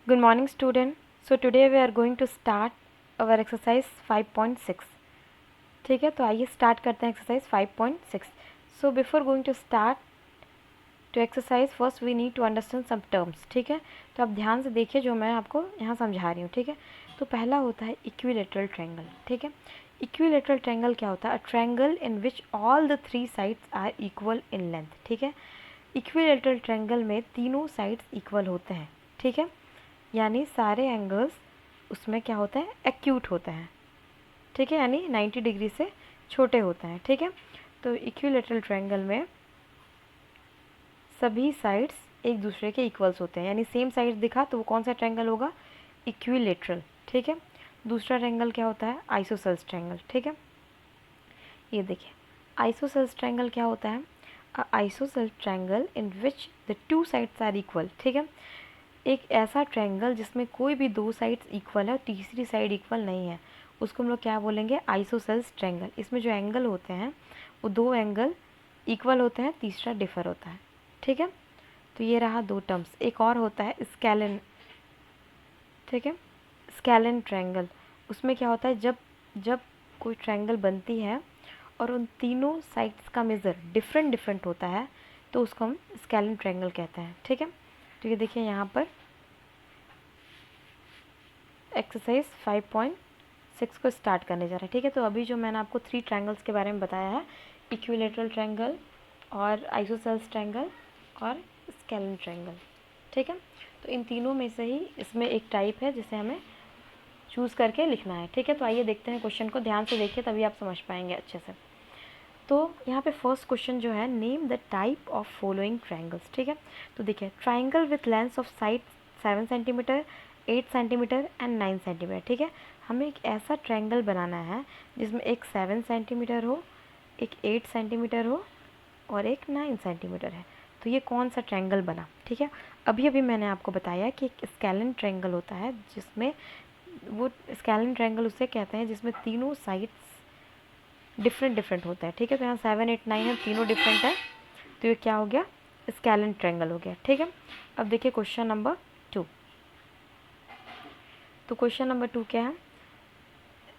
Good morning student. So today we are going to start our exercise 5.6. ठीक है, तो आइए स्टार्ट करते हैं exercise 5.6. So before going to start to exercise first we need to understand some terms. ठीक है, तो आप ध्यान से देखिए जो मैं आपको यहाँ समझा रही हूँ. ठीक है, तो पहला होता है इक्विलेटरल ट्रायंगल. ठीक है, इक्विलेटरल ट्रायंगल क्या होता है? A triangle in which all the three sides are equal in length. ठीक है, इक्विलेटरल ट्रायंगल में तीनों साइड्स इक्वल होते हैं. ठीक है, यानी सारे एंगल्स उसमें क्या होते हैं? एक्यूट होते हैं. ठीक है, यानी 90 डिग्री से छोटे होते हैं. ठीक है, तो इक्विलेटरल ट्रायंगल में सभी साइड्स एक दूसरे के इक्वल्स होते हैं, यानी सेम साइड्स दिखा तो वो कौन सा ट्रायंगल होगा? इक्विलेटरल. ठीक है, दूसरा ट्रायंगल क्या होता है? Isosceles triangle. ठीक है, ये देखिए आइसोसेल्स ट्रायंगल क्या होता है? Isosceles triangle in which the two sides are equal. ठीक है, एक ऐसा ट्रायंगल जिसमें कोई भी दो साइड्स इक्वल है और तीसरी साइड इक्वल नहीं है, उसको हम लोग क्या बोलेंगे? Isosceles triangle. इसमें जो एंगल होते हैं वो दो एंगल इक्वल होते हैं, तीसरा डिफर होता है. ठीक है, तो ये रहा दो टर्म्स. एक और होता है स्केलन. ठीक है, स्केलन ट्रायंगल. उसमें क्या होता है? जब जब कोई ट्रायंगल बनती है और उन तीनों साइड्स का मेज़र डिफरेंट डिफरेंट होता है तो उसको हम स्केलन ट्रायंगल कहते हैं. ठीक है, तो ये देखिए यहाँ पर एक्सरसाइज 5.6 को स्टार्ट करने जा रहा है. ठीक है, तो अभी जो मैंने आपको थ्री ट्रायंगल्स के बारे में बताया है, इक्विलेटरल ट्रायंगल और आइसोसेल्स ट्रायंगल और स्केलन ट्रायंगल. ठीक है, तो इन तीनों में से ही इसमें एक टाइप है जिसे हमें चूज़ करके लिखना है. ठीक है, तो आइए देखते हैं क्वेश्चन को. ध्यान से देखिए तभी आप समझ पाएंगे अच्छे से. तो यहाँ पे फर्स्ट क्वेश्चन जो है, name the type of following triangles. ठीक है, तो देखिए triangle with length of side 7 centimetre, 8 centimetre and 9 centimetre. ठीक है, हमें एक ऐसा ट्रायंगल बनाना है जिसमें एक 7 सेंटीमीटर हो, एक 8 सेंटीमीटर हो और एक 9 सेंटीमीटर है. तो ये कौन सा ट्रायंगल बना? ठीक है, अभी अभी मैंने आपको बताया कि एक स्केलन ट्रायंगल होता है जिसमें वो स्केलन ट्रायंगल उसे कहते हैं जिसमें तीनों साइड्स डिफरेंट डिफरेंट होता है. ठीक है, तो यहाँ 7, 8, 9 है, तीनों डिफरेंट है, तो ये क्या हो गया? स्केलन ट्रायंगल हो गया. ठीक है, अब देखिए क्वेश्चन नंबर 2. तो क्वेश्चन नंबर 2 क्या है?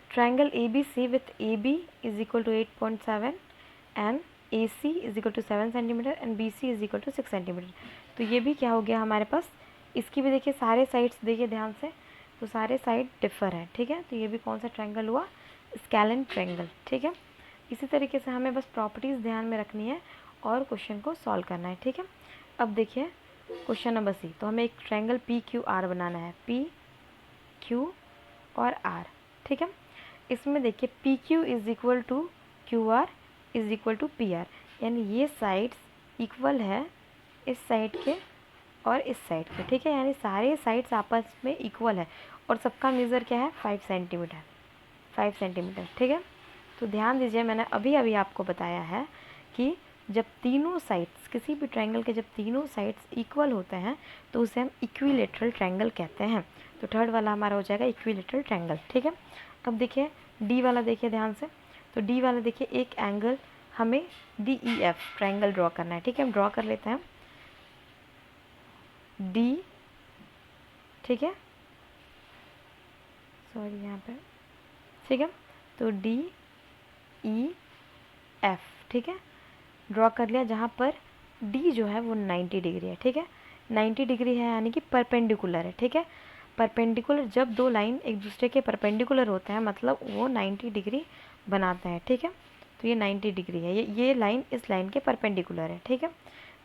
Triangle A B C with A B is equal to 8.7 and A C is equal to 7 centimetre and B C is equal to 6 centimetre. तो ये भी क्या हो गया हमारे पास? इसकी भी देखिए सारे साइड्स देखिए ध्यान से, तो सारे साइड डिफर है. ठीक है, तो ये भी कौन सा ट्रायंगल हुआ? Scalene triangle. ठीक है, इसी तरीके से हमें बस प्रॉपर्टीज़ ध्यान में रखनी है और क्वेश्चन को सॉल्व करना है. ठीक है, अब देखिए क्वेश्चन नंबर सी. तो हमें एक ट्रायंगल पी क्यू आर बनाना है, पी क्यू और आर. ठीक है, इसमें देखिए P Q is equal to Q R is equal to P R, यानी ये साइड्स इक्वल है इस साइड के और इस साइड के. ठीक है, यानी सारे साइड्स आपस में इक्वल है और सबका मेज़र क्या है? 5 सेंटीमीटर, 5 सेंटीमीटर. ठीक है, तो ध्यान दीजिए मैंने अभी अभी आपको बताया है कि जब तीनों साइड्स किसी भी ट्रायंगल के जब तीनों साइड्स इक्वल होते हैं तो उसे हम इक्विलेटरल ट्रायंगल कहते हैं. तो थर्ड वाला हमारा हो जाएगा इक्विलेटरल ट्रायंगल. ठीक है, अब देखिए डी वाला देखिए ध्यान से. तो डी वाला देखिए एक एंगल हमें D E F triangle draw करना है. ठीक है, हम ड्रॉ कर लेते हैं डी. ठीक है, सॉरी यहाँ पे. ठीक है, तो डी ई एफ. ठीक है, ड्रॉ कर लिया, जहाँ पर डी जो है वो 90 डिग्री है. ठीक है, 90 डिग्री है यानी कि परपेंडिकुलर है. ठीक है, परपेंडिकुलर जब दो लाइन एक दूसरे के परपेंडिकुलर होते हैं मतलब वो 90 डिग्री बनाते हैं. ठीक है, तो ये 90 डिग्री है, ये लाइन इस लाइन के परपेंडिकुलर है. ठीक है,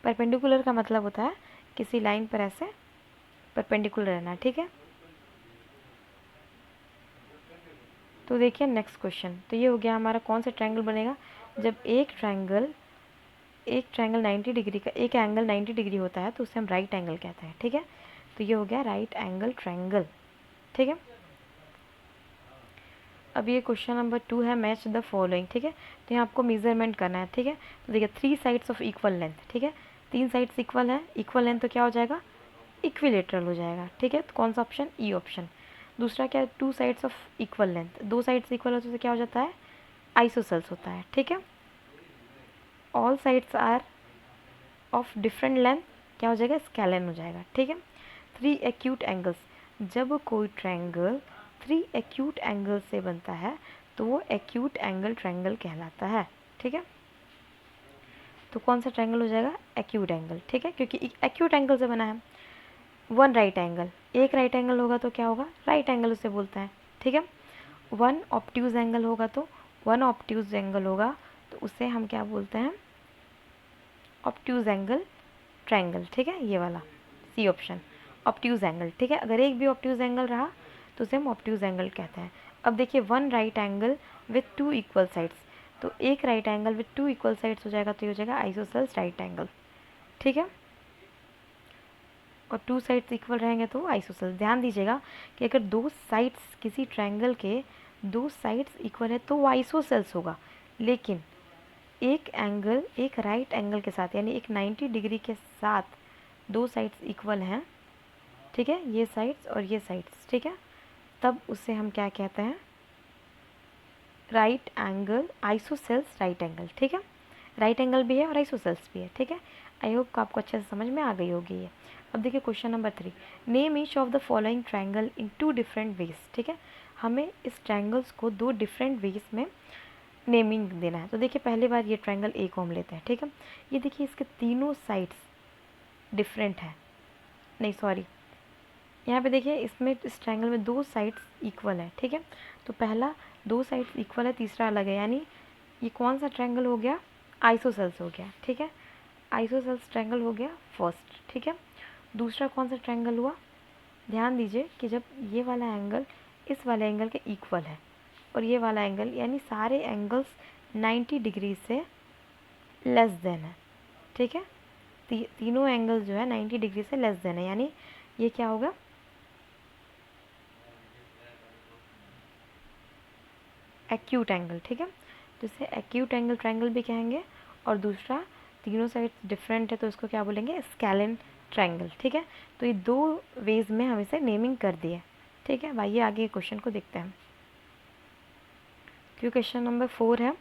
परपेंडिकुलर का मतलब होता है किसी लाइन पर ऐसे परपेंडिकुलर रहना. ठीक है, तो देखिए नेक्स्ट क्वेश्चन. तो ये हो गया हमारा कौन सा ट्रायंगल बनेगा? जब एक ट्रायंगल 90 डिग्री का एक एंगल 90 डिग्री होता है तो उसे हम राइट एंगल कहते हैं. ठीक है, तो ये हो गया राइट एंगल ट्रायंगल. ठीक है, अब ये क्वेश्चन नंबर 2 है, मैच द फॉलोइंग. ठीक है, तो यहाँ आपको मेजरमेंट करना है. ठीक है, तो देखिए 3 साइड्स ऑफ इक्वल लेंथ. ठीक है, 3 साइड्स इक्वल है, इक्वल लेंथ तो क्या हो जाएगा? इक्विलेटरल हो जाएगा. ठीक है, तो कौन सा ऑप्शन? E option. दूसरा क्या है? 2 साइड्स ऑफ इक्वल लेंथ, दो साइड्स इक्वल होते तो क्या हो जाता है? आइसोसेल्स होता है. ठीक है, all sides are of different length क्या हो जाएगा? स्केलन हो जाएगा. ठीक है, 3 एक्यूट एंगल्स, जब कोई ट्रायंगल 3 एक्यूट एंगल से बनता है तो वो एक्यूट एंगल ट्रायंगल कहलाता है। ठीक है, तो कौन सा ट्रायंगल हो जाएगा? Acute angle. ठीक है, क्योंकि एक्यूट एंगल से बना है। वन राइट एंगल, एक राइट एंगल होगा तो क्या होगा? राइट एंगल उसे बोलते हैं। ठीक है, वन ऑब्ट्यूज एंगल होगा तो वन ऑब्ट्यूज एंगल होगा तो उसे हम क्या बोलते हैं? Obtuse angle triangle. ठीक है, ये वाला सी ऑप्शन ऑब्ट्यूज एंगल। ठीक है, अगर एक भी ऑब्ट्यूज एंगल रहा तो उसे हम ऑब्ट्यूज एंगल कहते हैं। अब देखिए, one right angle with 2 equal sides, तो एक right angle with 2 equal sides हो जाएगा तो ये हो जाएगा आइसोसेल्स राइट एंगल। ठीक है, और 2 साइड्स इक्वल रहेंगे तो आइसोसेल्स। ध्यान दीजिएगा कि अगर दो साइड्स किसी ट्रायंगल के 2 साइड्स इक्वल है तो वो आइसोसेल्स होगा, लेकिन एक एंगल एक राइट एंगल के साथ यानी एक 90 डिग्री के साथ 2 साइड्स इक्वल हैं, ठीक है, ये साइड्स और ये साइड्स, ठीक है, तब उसे हम क्या कहते हैं? Right angle isosceles right angle. ठीक है, राइट एंगल भी है और आइसोसेल्स भी है। ठीक है, आई होप आपको अच्छे से समझ में आ गई होगी ये। अब देखिए question number 3, name each of the following triangle in 2 different ways. ठीक है, हमें इस ट्रायंगल्स को 2 डिफरेंट वेज में नेमिंग देना है। तो देखिए पहली बार ये ट्रायंगल ए को हम लेते हैं। ठीक है, ये देखिए इसके तीनों साइड्स डिफरेंट है, नहीं सॉरी, यहाँ पे देखिए इसमें इस ट्रायंगल में 2 साइड्स इक्वल है। ठीक है, तो पहला 2 साइड्स इक्वल है, तीसरा अलग है, यानी ये कौन सा ट्रायंगल हो गया? आइसोसेल्स हो गया। ठीक है, आइसोसेल्स ट्रायंगल हो गया फर्स्ट। ठीक है, दूसरा कौन सा ट्रायंगल हुआ? ध्यान दीजिए कि जब ये वाला एंगल इस वाले एंगल के इक्वल है और ये वाला एंगल यानी सारे एंगल्स 90 डिग्री से लेस देन है। ठीक है, तीनों एंगल जो है 90 डिग्री से लेस देन है, यानी ये क्या होगा? Acute angle. ठीक है, तो इसे एक्यूट एंगल ट्रायंगल भी कहेंगे, और दूसरा तीनों साइड डिफरेंट है तो इसको क्या बोलेंगे? Scalene triangle. ठीक है, तो ये 2 वेज में हम इसे नेमिंग कर दिए। ठीक है, आइए आगे क्वेश्चन को देखते हैं। क्वेश्चन नंबर 4 है,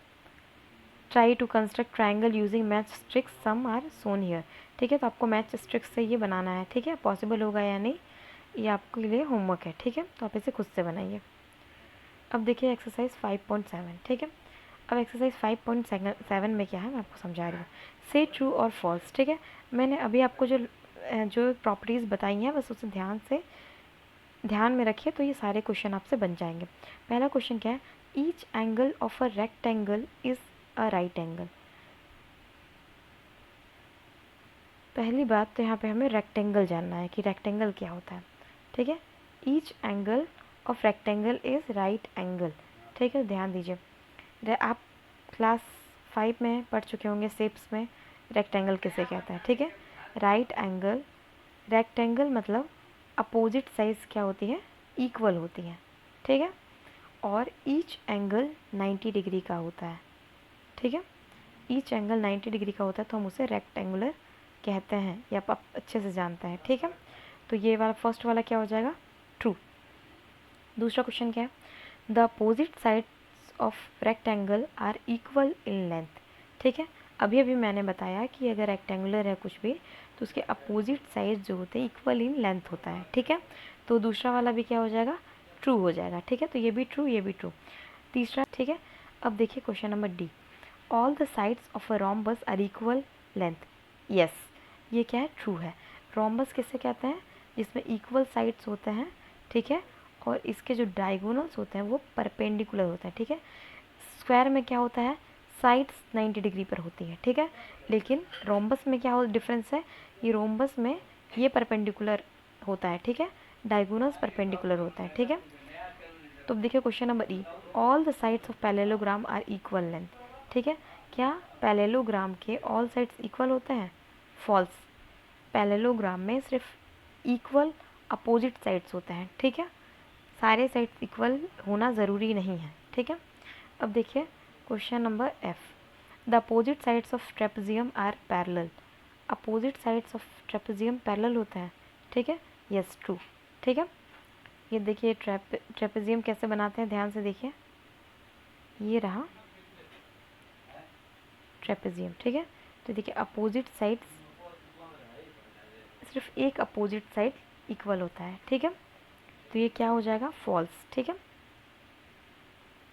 try to construct triangle using match sticks, some are shown here. ठीक है, तो आपको मैच स्ट्रिक्स से ये बनाना है। ठीक है, पॉसिबल होगा या नहीं ये आपके लिए होमवर्क है। ठीक है, तो आप इसे खुद से बनाइए। अब देखिए एक्सरसाइज 5.7। ठीक है, अब एक्सरसाइज 5.7 में क्या है मैं आपको समझा रही हूँ। से ट्रू और फॉल्स। ठीक है, मैंने अभी आपको जो प्रॉपर्टीज़ बताई हैं बस उसे ध्यान में रखिए, तो ये सारे क्वेश्चन आपसे बन जाएंगे। पहला क्वेश्चन क्या है? Each angle of a rectangle is a right angle. पहली बात तो यहाँ पे हमें रेक्टेंगल जानना है कि रेक्टेंगल क्या होता है। ठीक है, each angle of rectangle is right angle. ठीक है, ध्यान दीजिए, आप क्लास 5 में पढ़ चुके होंगे शेप्स में रेक्टेंगल किसे कहते हैं। ठीक है, राइट एंगल, रेक्टेंगल मतलब अपोजिट साइज क्या होती है? इक्वल होती है। ठीक है, और ईच एंगल 90 डिग्री का होता है। ठीक है, ईच एंगल 90 डिग्री का होता है तो हम उसे रेक्टेंगुलर कहते हैं, ये आप अच्छे से जानते हैं। ठीक है, तो ये वाला फर्स्ट वाला क्या हो जाएगा? ट्रू। दूसरा क्वेश्चन क्या है? The opposite sides of rectangle are equal in length. ठीक है, अभी अभी मैंने बताया कि अगर रेक्टेंगुलर है कुछ भी तो उसके अपोजिट साइड जो होते हैं इक्वल इन लेंथ होता है। ठीक है, तो दूसरा वाला भी क्या हो जाएगा? ट्रू हो जाएगा। ठीक है, तो ये भी ट्रू, ये भी ट्रू। तीसरा, ठीक है, अब देखिए question number D, all the sides of a rhombus are equal length. Yes, ये क्या है? ट्रू है। रोम्बस किसे कहते हैं? जिसमें इक्वल साइड्स होते हैं। ठीक है, और इसके जो डायगोनल्स होते हैं वो परपेंडिकुलर होते हैं। ठीक है, स्क्वायर में क्या होता है? साइड्स 90 डिग्री पर होती है। ठीक है, लेकिन रोम्बस में क्या हो डिफरेंस है? ये रोम्बस में ये परपेंडिकुलर होता है। ठीक है, डायगोनल्स परपेंडिकुलर होता है। ठीक है, तो देखिए question number E, all the sides of parallelogram are equal length. ठीक है, क्या पैरेललोग्राम के ऑल साइड्स इक्वल होते हैं? फॉल्स, पैरेललोग्राम में सिर्फ इक्वल अपोजिट साइड्स होते हैं। ठीक है, सारे साइड्स इक्वल होना ज़रूरी नहीं है। ठीक है, अब देखिए question number F, the opposite sides of trapezium are parallel. Opposite sides of trapezium parallel होते हैं। ठीक है, यस ट्रू। ठीक है, ये देखिए ट्रेपेजियम कैसे बनाते हैं, ध्यान से देखिए, ये रहा ट्रेपेजियम। ठीक है, तो देखिए अपोजिट साइड्स, सिर्फ एक अपोजिट साइड इक्वल होता है। ठीक है, तो ये क्या हो जाएगा, फॉल्स। ठीक है,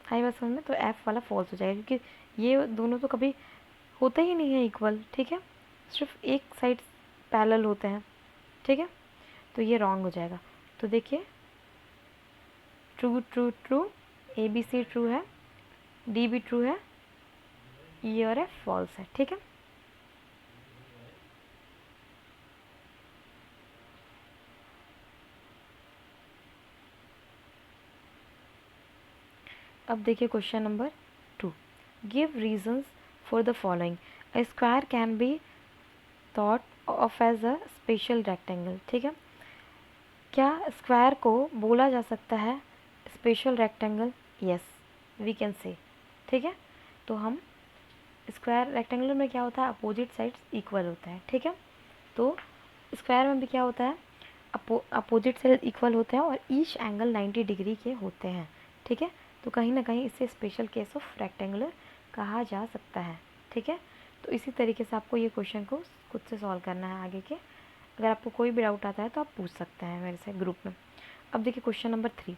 आई बात समझ में। तो एफ वाला फॉल्स हो जाएगा क्योंकि ये दोनों तो कभी होते ही नहीं है इक्वल। ठीक है, सिर्फ एक साइड पैरेलल होते हैं। ठीक है, तो ये रॉन्ग हो जाएगा। तो देखिए, true true true, A B C true है, डी भी ट्रू है, ई और एफ फॉल्स है। ठीक है, अब देखिए question number 2, give reasons for the following. A square can be thought of as a special rectangle. ठीक है, क्या स्क्वायर को बोला जा सकता है special rectangle? Yes, we can say. ठीक है, तो हम स्क्वायर रेक्टेंगुलर में क्या होता है, अपोजिट साइड्स इक्वल होता है। ठीक है, तो स्क्वायर में भी क्या होता है, अपोजिट साइड इक्वल होते हैं और ईच एंगल 90 डिग्री के होते हैं। ठीक है, तो कहीं ना कहीं इसे स्पेशल केस ऑफ रेक्टेंगुलर कहा जा सकता है। ठीक है, तो इसी तरीके से आपको ये क्वेश्चन को खुद से सॉल्व करना है आगे के। अगर आपको कोई भी डाउट आता है तो आप पूछ सकते हैं मेरे से ग्रुप में। अब देखिए question number 3,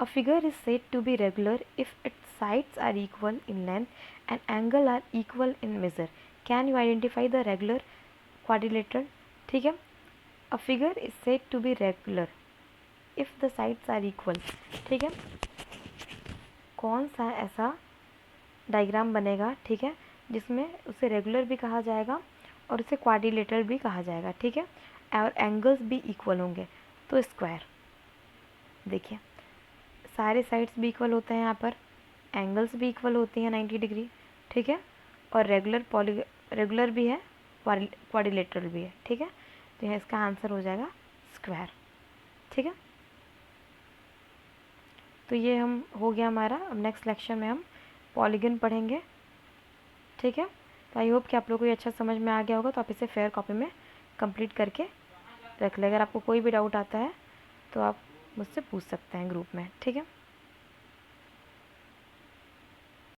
a figure is said to be regular if its sides are equal in length and angle are equal in measure. Can you identify the regular quadrilateral? ठीक है, a figure is said to be regular if the sides are equal. ठीक है, कौन सा ऐसा diagram बनेगा, ठीक है, जिसमें उसे रेगुलर भी कहा जाएगा और उसे क्वाड्रिलेटरल भी कहा जाएगा। ठीक है, और एंगल्स भी इक्वल होंगे। तो स्क्वायर, देखिए सारे साइड्स भी इक्वल होते हैं, यहाँ पर एंगल्स भी इक्वल होती हैं 90 डिग्री। ठीक है, और रेगुलर भी है, क्वाड्रिलेटरल भी है। ठीक है, तो यहाँ इसका आंसर हो जाएगा स्क्वायर। ठीक है, तो ये हम हो गया हमारा। अब नेक्स्ट लेक्चर में हम पॉलीगन पढ़ेंगे। ठीक है, तो आई होप कि आप लोगों को ये अच्छा समझ में आ गया होगा। तो आप इसे फेयर कॉपी में कंप्लीट करके रख लें। अगर आपको कोई भी डाउट आता है तो आप मुझसे पूछ सकते हैं ग्रुप में। ठीक है।